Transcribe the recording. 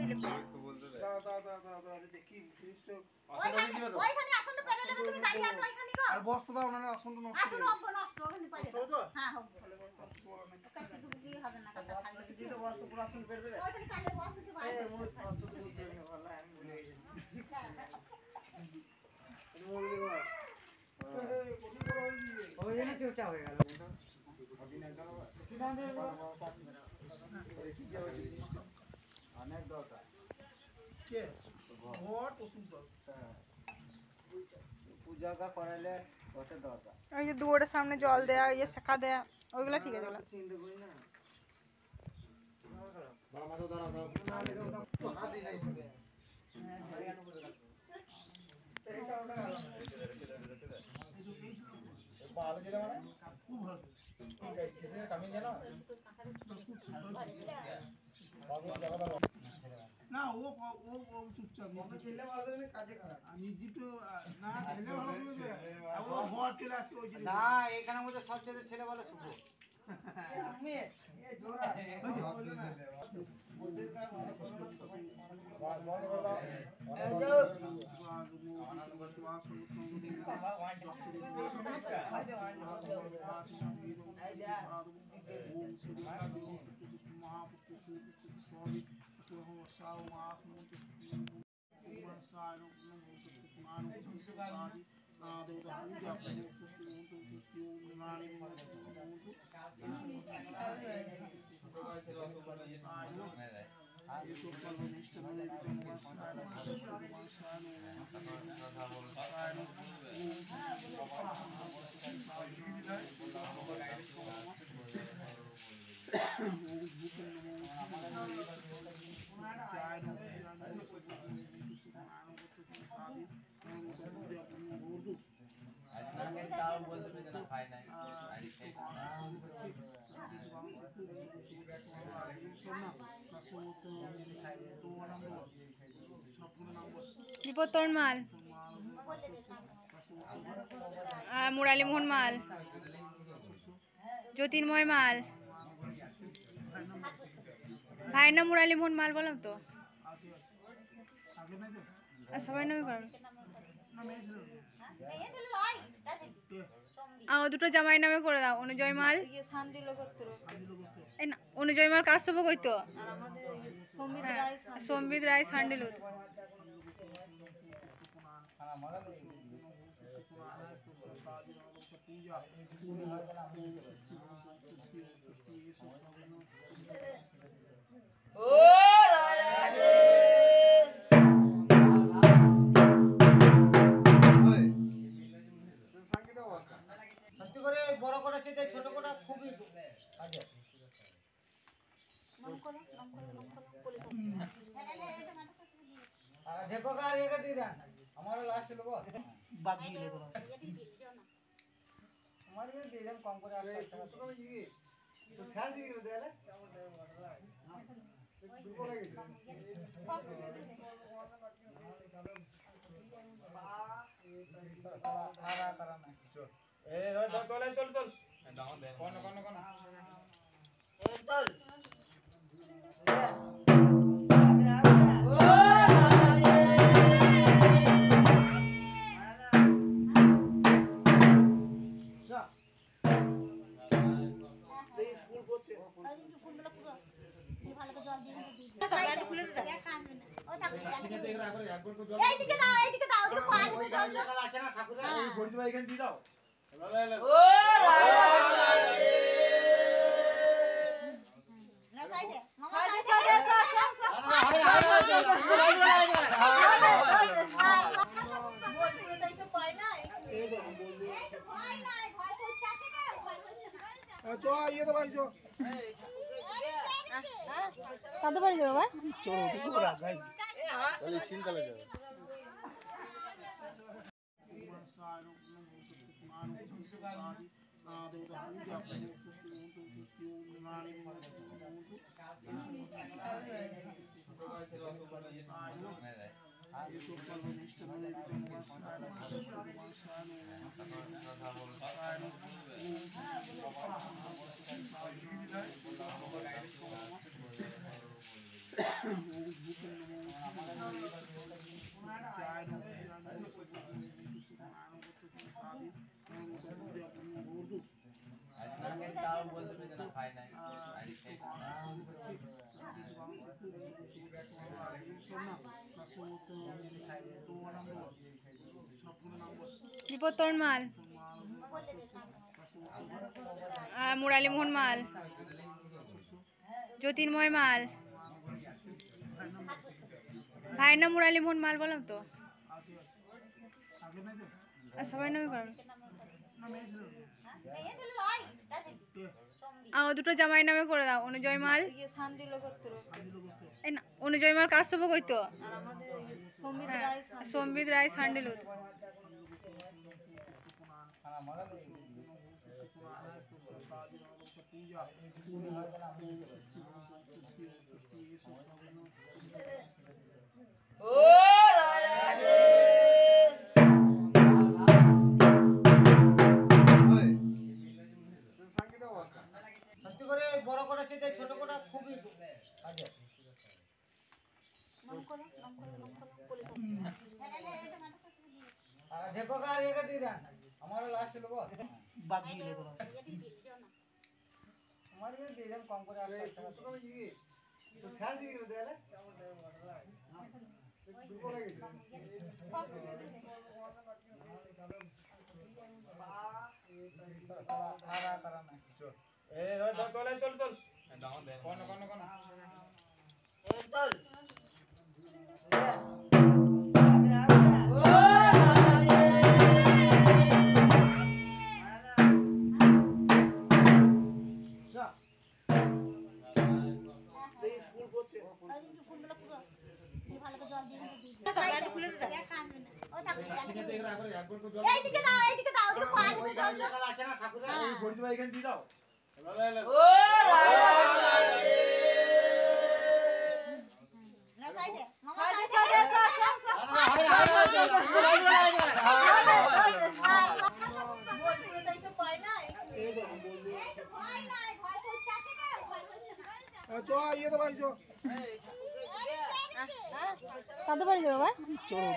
দিলে একটু বলতে দে। দাঁড়া দেখি জিনিসটা ওইখানে আসনটা পেরে নেবে তুমি দাঁড়িয়ে আছো ওইখানে গো আর বস্তা দাও না আসনটা নষ্ট আসন হয়ে হোক গো নষ্ট ওখানে পারে নষ্ট হতো? হ্যাঁ হোক গো তাহলে বস্তা বড় না কাছে দুটো দিয়ে হবে না কাছে খালি দিদি তো বস্তা পুরো আসন পেরে দেবে ওইখানে কালে বসতে তো বাইরে এই মুড়ি বস্তা তো বলতে হবে ভালো আমি ভুলে গেছি মুড়ি বল কোটি বড় হয়ে গিয়ে ওই জন্য চোচা হয়ে গেল অনেক দরকার কে ঘর প্রচুর দরকার পূজা করালে ওটা দরকার ওই যে দুয়ারের সামনে জল দেয়া ইয়ে শেখা দেয়া ওইগুলো ঠিক আছে চিন্তা করি না বাবা মাথা দাঁড়াও দাও হাত দিয়ে যাই সবে এই সাউন্ডটা ভালো ভালো ছিল মানে খুব ভালো কিসে কামি জানো না ও চুপচাপ ছেলে ভালো না কাজে খারাপ আমি জিতো না ছেলে ভালো বলছে ও ঘর চলে আসছে ওই না এখানে মধ্যে সব ছেলে ভালো শুভ আমি এ জোরা বল না বিপত্তর মাল মুরালীমোহন মাল জ্যোতির্ময় মাল ভাইয়ের নাম মুরালীমোহন মাল বললাম তো সবাই নামই করবে দুটো জামাই নামে করে দাও অনুজয় মাল এই না অনুজয় মাল কাজ সব কইতো সম্বিত রায় সান্ডিলুত সত্যি করে বড় করা চেয়ে ছোট করা খুবই কাজে দেখো কার একা দিয়ে দেন আমার লাস্ট হলো বস বাদ দিয়ে দিলে তোরা আমার এখানে দিয়ে দেন কম করে 8 টাকা তো কমে গিয়ে তো খেয়াল দিয়ে গেল দেয়ালে কেমন টাইম বড় দুপুর লাগে তারা তারা না এ তোলে তোল তোল দাও দে কোন কোন কোন এ তোল এইদিকে দাও ওদিকে পানি দিয়ে জল দাও আছে না ঠাকুর এই সরিতে ভাই এখানে দিয়ে দাও ও না সাইডে মামা কত বাড়ি যাবে বাবা তাহলে চিন্তালে যাবে বিপত্তন মাল আর মুরালীমোহন মাল, জ্যোতির্ময় মাল, ভাইয়ের নাম মুরালীমোহন মাল বললাম তো। আর সবাই নামে করবে। দুটো জামাই নামে করে দাও। অনুজয় মাল, এই না অনুজয় মাল কাশ্যপ কইতো, সম্বিত রায় সান্ডিলুত। সত্যি করে বড় করেছে যে ছোট করা খুবই কাজে। দেখো কার একে দিয়ে দেন, আমারও লাস্ট হলো বস বাকি দিলে তোরা আমার একে দিয়ে দেন কম করে 8 টাকা তো ছাড় দিয়ে গেল দেয়ালে কেমন টাইম মারলা দুপুর হয়ে গেছে এইদিকে দাও, এইদিকে দাও, ওদিকে পানি জল আছে না ঠাকুরের এই সরিষা ভাই এখানে দিয়ে দাও। কত বাড়ি যাবো? চলো